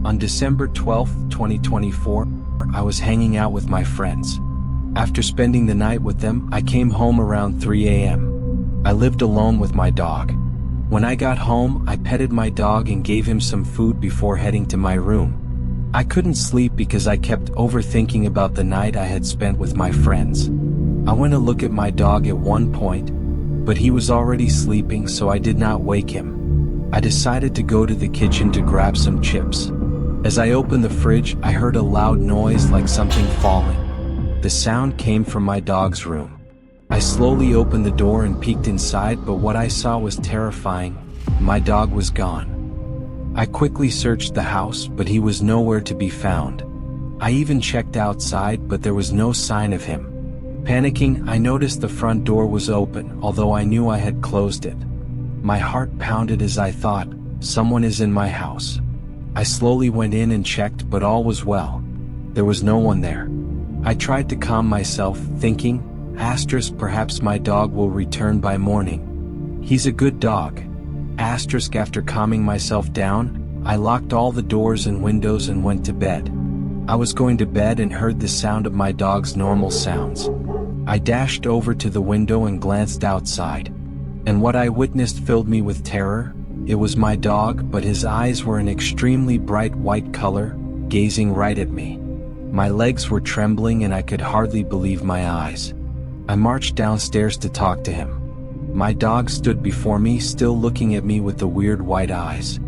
On December 12, 2024, I was hanging out with my friends. After spending the night with them, I came home around 3 a.m. I lived alone with my dog. When I got home, I petted my dog and gave him some food before heading to my room. I couldn't sleep because I kept overthinking about the night I had spent with my friends. I went to look at my dog at one point, but he was already sleeping, so I did not wake him. I decided to go to the kitchen to grab some chips. As I opened the fridge, I heard a loud noise like something falling. The sound came from my dog's room. I slowly opened the door and peeked inside, but what I saw was terrifying. My dog was gone. I quickly searched the house, but he was nowhere to be found. I even checked outside, but there was no sign of him. Panicking, I noticed the front door was open, although I knew I had closed it. My heart pounded as I thought, someone is in my house. I slowly went in and checked, but all was well. There was no one there. I tried to calm myself, thinking, perhaps my dog will return by morning. He's a good dog. After calming myself down, I locked all the doors and windows and went to bed. I was going to bed and heard the sound of my dog's normal sounds. I dashed over to the window and glanced outside. And what I witnessed filled me with terror. It was my dog, but his eyes were an extremely bright white color, gazing right at me. My legs were trembling and I could hardly believe my eyes. I marched downstairs to talk to him. My dog stood before me, still looking at me with the weird white eyes.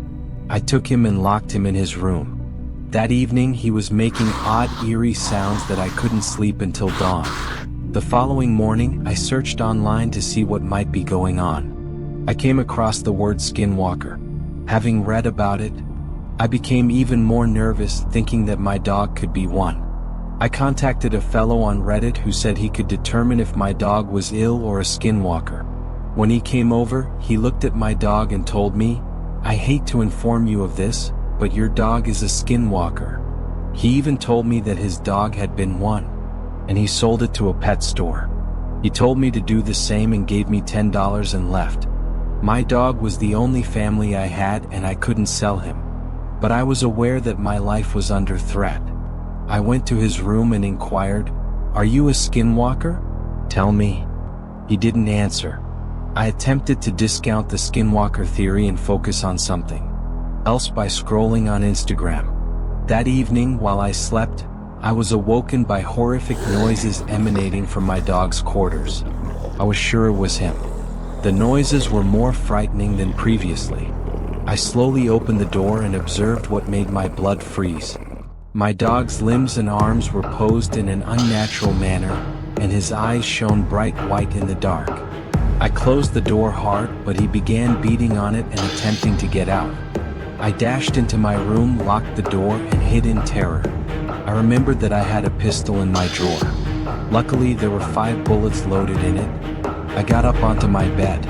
I took him and locked him in his room. That evening he was making odd, eerie sounds that I couldn't sleep until dawn. The following morning, I searched online to see what might be going on. I came across the word Skinwalker. Having read about it, I became even more nervous, thinking that my dog could be one. I contacted a fellow on Reddit who said he could determine if my dog was ill or a skinwalker. When he came over, he looked at my dog and told me, "I hate to inform you of this, but your dog is a skinwalker." He even told me that his dog had been one, and he sold it to a pet store. He told me to do the same and gave me $10 and left. My dog was the only family I had and I couldn't sell him. But I was aware that my life was under threat. I went to his room and inquired, "Are you a skinwalker? Tell me." He didn't answer. I attempted to discount the skinwalker theory and focus on something else by scrolling on Instagram. That evening, while I slept, I was awoken by horrific noises emanating from my dog's quarters. I was sure it was him. The noises were more frightening than previously. I slowly opened the door and observed what made my blood freeze. My dog's limbs and arms were posed in an unnatural manner, and his eyes shone bright white in the dark. I closed the door hard, but he began beating on it and attempting to get out. I dashed into my room, locked the door, and hid in terror. I remembered that I had a pistol in my drawer. Luckily, there were 5 bullets loaded in it. I got up onto my bed,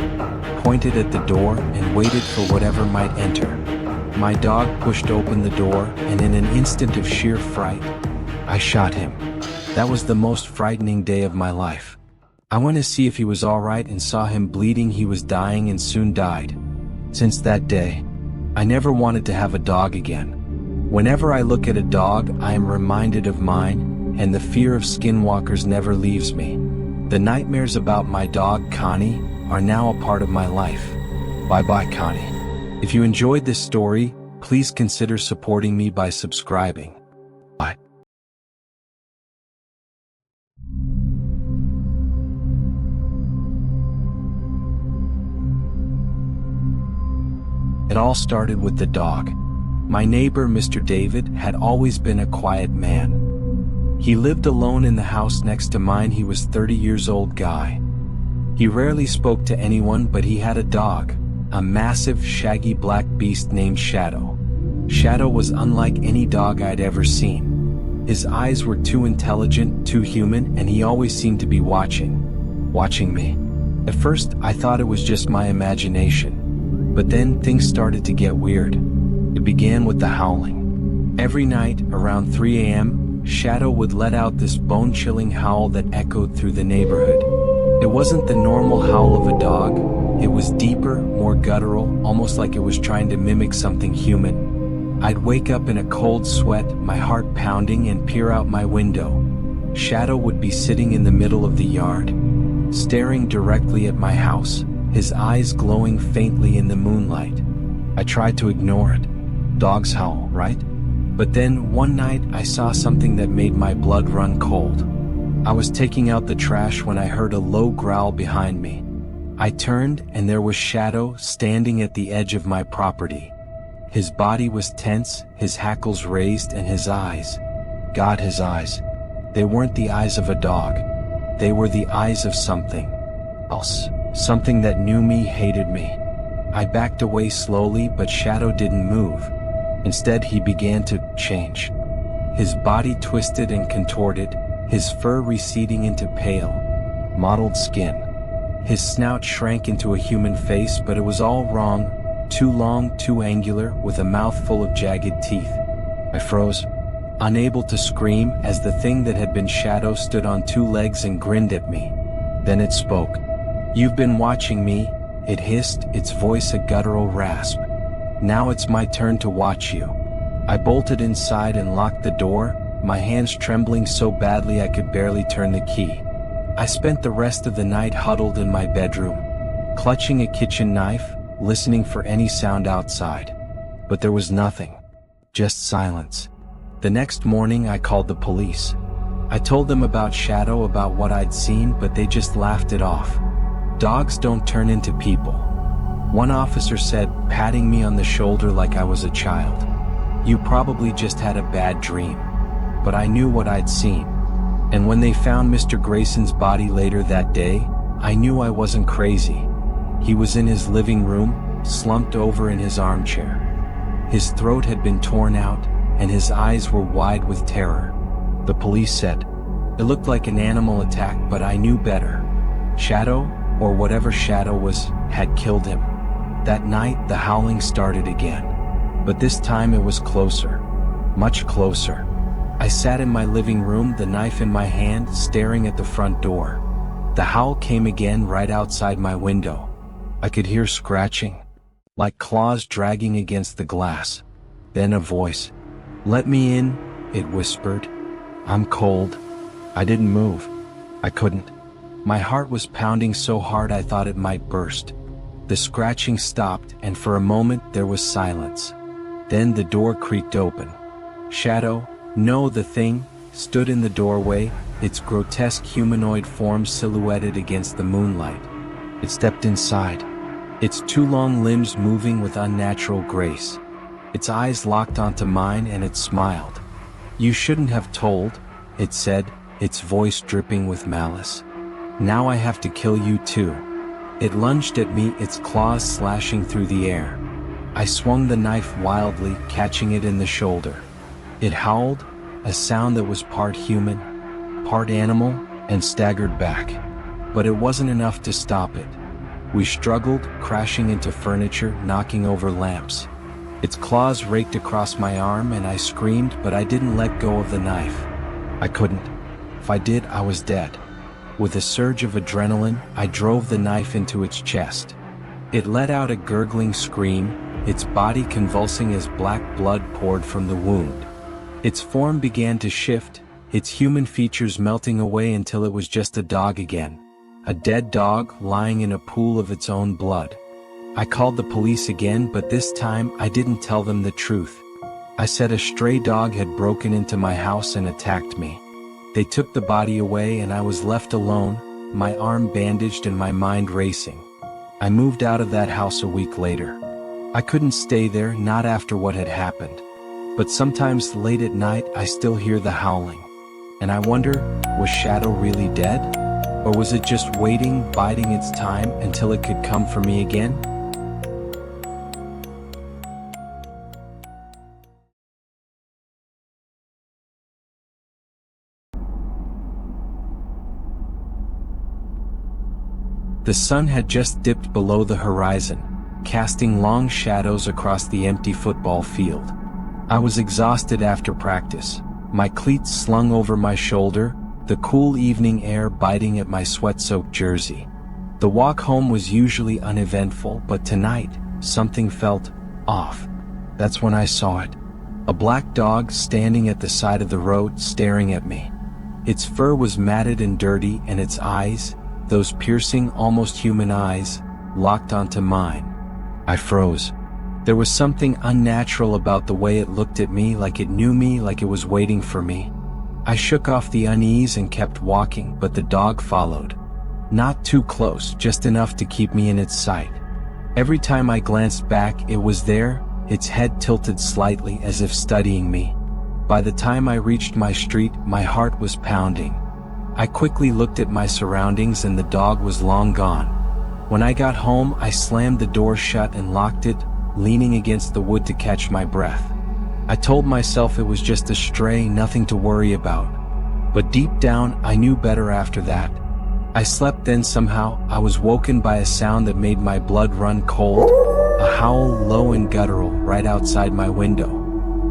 pointed at the door, and waited for whatever might enter. My dog pushed open the door, and in an instant of sheer fright, I shot him. That was the most frightening day of my life. I went to see if he was alright and saw him bleeding. He was dying and soon died. Since that day, I never wanted to have a dog again. Whenever I look at a dog, I am reminded of mine, and the fear of skinwalkers never leaves me. The nightmares about my dog, Connie, are now a part of my life. Bye-bye, Connie. If you enjoyed this story, please consider supporting me by subscribing. Bye. It all started with the dog. My neighbor, Mr. David, had always been a quiet man. He lived alone in the house next to mine. He was 30 years old guy. He rarely spoke to anyone, but he had a dog, a massive, shaggy black beast named Shadow. Shadow was unlike any dog I'd ever seen. His eyes were too intelligent, too human, and he always seemed to be watching me. At first, I thought it was just my imagination. But then things started to get weird. It began with the howling. Every night, around 3 a.m., Shadow would let out this bone-chilling howl that echoed through the neighborhood. It wasn't the normal howl of a dog. It was deeper, more guttural, almost like it was trying to mimic something human. I'd wake up in a cold sweat, my heart pounding, and peer out my window. Shadow would be sitting in the middle of the yard, staring directly at my house, his eyes glowing faintly in the moonlight. I tried to ignore it. Dogs howl, right? But then, one night, I saw something that made my blood run cold. I was taking out the trash when I heard a low growl behind me. I turned, and there was Shadow standing at the edge of my property. His body was tense, his hackles raised, and his eyes. God, his eyes. They weren't the eyes of a dog. They were the eyes of something else. Something that knew me, hated me. I backed away slowly, but Shadow didn't move. Instead, he began to change. His body twisted and contorted, his fur receding into pale, mottled skin. His snout shrank into a human face, but it was all wrong. Too long, too angular, with a mouth full of jagged teeth. I froze, unable to scream, as the thing that had been Shadow stood on two legs and grinned at me. Then it spoke. "You've been watching me," it hissed, its voice a guttural rasp. "Now it's my turn to watch you." I bolted inside and locked the door, my hands trembling so badly I could barely turn the key. I spent the rest of the night huddled in my bedroom, clutching a kitchen knife, listening for any sound outside. But there was nothing. Just silence. The next morning I called the police. I told them about Shadow, about what I'd seen, but they just laughed it off. Dogs don't turn into people. One officer said, patting me on the shoulder like I was a child, "You probably just had a bad dream." But I knew what I'd seen. And when they found Mr. Grayson's body later that day, I knew I wasn't crazy. He was in his living room, slumped over in his armchair. His throat had been torn out, and his eyes were wide with terror. The police said, "It looked like an animal attack, but I knew better. Shadow, or whatever Shadow was, had killed him." That night, the howling started again. But this time it was closer. Much closer. I sat in my living room, the knife in my hand, staring at the front door. The howl came again right outside my window. I could hear scratching, like claws dragging against the glass. Then a voice. "Let me in," it whispered. "I'm cold." I didn't move. I couldn't. My heart was pounding so hard I thought it might burst. The scratching stopped, and for a moment there was silence. Then the door creaked open. Shadow, no, the thing, stood in the doorway, its grotesque humanoid form silhouetted against the moonlight. It stepped inside, its two long limbs moving with unnatural grace. Its eyes locked onto mine, and it smiled. "You shouldn't have told," it said, its voice dripping with malice. "Now I have to kill you too." It lunged at me, its claws slashing through the air. I swung the knife wildly, catching it in the shoulder. It howled, a sound that was part human, part animal, and staggered back. But it wasn't enough to stop it. We struggled, crashing into furniture, knocking over lamps. Its claws raked across my arm, and I screamed, but I didn't let go of the knife. I couldn't. If I did, I was dead. With a surge of adrenaline, I drove the knife into its chest. It let out a gurgling scream, its body convulsing as black blood poured from the wound. Its form began to shift, its human features melting away until it was just a dog again. A dead dog lying in a pool of its own blood. I called the police again, but this time I didn't tell them the truth. I said a stray dog had broken into my house and attacked me. They took the body away, and I was left alone, my arm bandaged and my mind racing. I moved out of that house a week later. I couldn't stay there, not after what had happened. But sometimes late at night I still hear the howling. And I wonder, was Shadow really dead? Or was it just waiting, biding its time until it could come for me again? The sun had just dipped below the horizon, casting long shadows across the empty football field. I was exhausted after practice, my cleats slung over my shoulder, the cool evening air biting at my sweat-soaked jersey. The walk home was usually uneventful, but tonight, something felt off. That's when I saw it. A black dog standing at the side of the road staring at me. Its fur was matted and dirty, and its eyes, those piercing, almost human eyes, locked onto mine. I froze. There was something unnatural about the way it looked at me, like it knew me, like it was waiting for me. I shook off the unease and kept walking, but the dog followed. Not too close, just enough to keep me in its sight. Every time I glanced back, it was there, its head tilted slightly as if studying me. By the time I reached my street, my heart was pounding. I quickly looked at my surroundings and the dog was long gone. When I got home, I slammed the door shut and locked it, leaning against the wood to catch my breath. I told myself it was just a stray, nothing to worry about. But deep down, I knew better after that. I slept, then somehow, I was woken by a sound that made my blood run cold, a howl, low and guttural, right outside my window.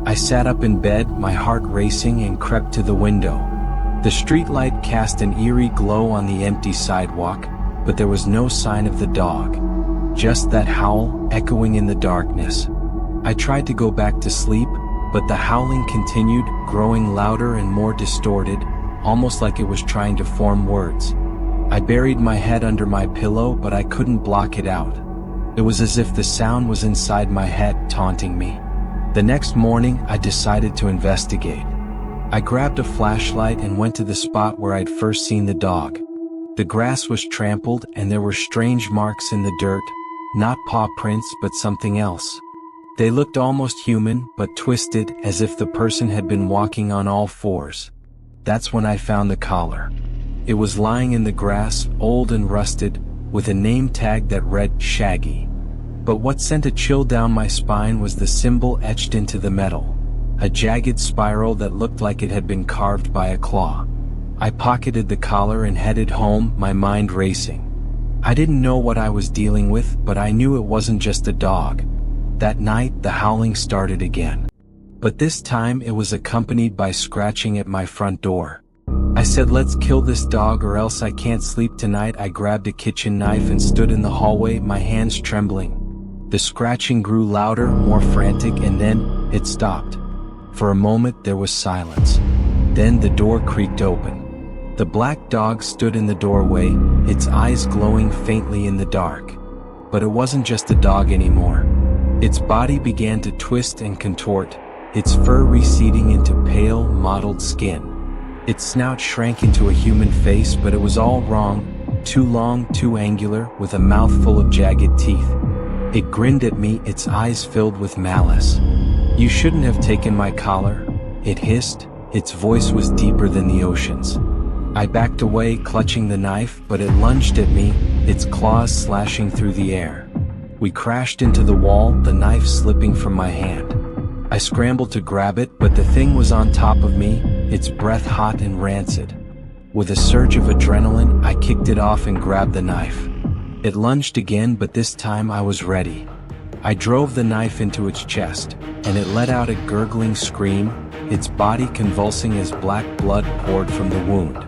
I sat up in bed, my heart racing, and crept to the window. The streetlight cast an eerie glow on the empty sidewalk, but there was no sign of the dog. Just that howl, echoing in the darkness. I tried to go back to sleep, but the howling continued, growing louder and more distorted, almost like it was trying to form words. I buried my head under my pillow, but I couldn't block it out. It was as if the sound was inside my head, taunting me. The next morning, I decided to investigate. I grabbed a flashlight and went to the spot where I'd first seen the dog. The grass was trampled and there were strange marks in the dirt, not paw prints but something else. They looked almost human, but twisted, as if the person had been walking on all fours. That's when I found the collar. It was lying in the grass, old and rusted, with a name tag that read Shaggy. But what sent a chill down my spine was the symbol etched into the metal. A jagged spiral that looked like it had been carved by a claw. I pocketed the collar and headed home, my mind racing. I didn't know what I was dealing with, but I knew it wasn't just a dog. That night, the howling started again. But this time it was accompanied by scratching at my front door. I said, "Let's kill this dog or else I can't sleep tonight." I grabbed a kitchen knife and stood in the hallway, my hands trembling. The scratching grew louder, more frantic, and then it stopped. For a moment there was silence. Then the door creaked open. The black dog stood in the doorway, its eyes glowing faintly in the dark. But it wasn't just a dog anymore. Its body began to twist and contort, its fur receding into pale, mottled skin. Its snout shrank into a human face, but it was all wrong, too long, too angular, with a mouth full of jagged teeth. It grinned at me, its eyes filled with malice. "You shouldn't have taken my collar," it hissed. Its voice was deeper than the oceans. I backed away, clutching the knife, but it lunged at me, its claws slashing through the air. We crashed into the wall, the knife slipping from my hand. I scrambled to grab it, but the thing was on top of me, its breath hot and rancid. With a surge of adrenaline, I kicked it off and grabbed the knife. It lunged again, but this time I was ready. I drove the knife into its chest, and it let out a gurgling scream, its body convulsing as black blood poured from the wound.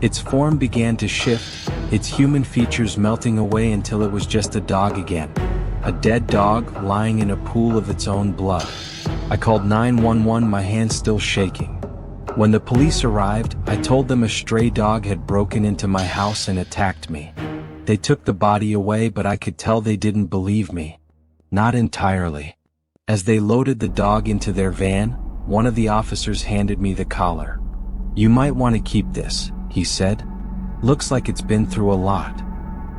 Its form began to shift, its human features melting away until it was just a dog again. A dead dog lying in a pool of its own blood. I called 911, my hands still shaking. When the police arrived, I told them a stray dog had broken into my house and attacked me. They took the body away, but I could tell they didn't believe me. Not entirely. As they loaded the dog into their van, one of the officers handed me the collar. "You might want to keep this," he said. "Looks like it's been through a lot."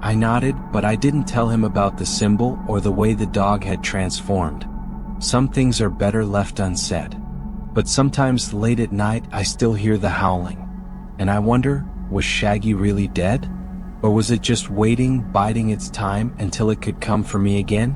I nodded, but I didn't tell him about the symbol or the way the dog had transformed. Some things are better left unsaid. But sometimes late at night I still hear the howling. And I wonder, was Shaggy really dead? Or was it just waiting, biding its time until it could come for me again?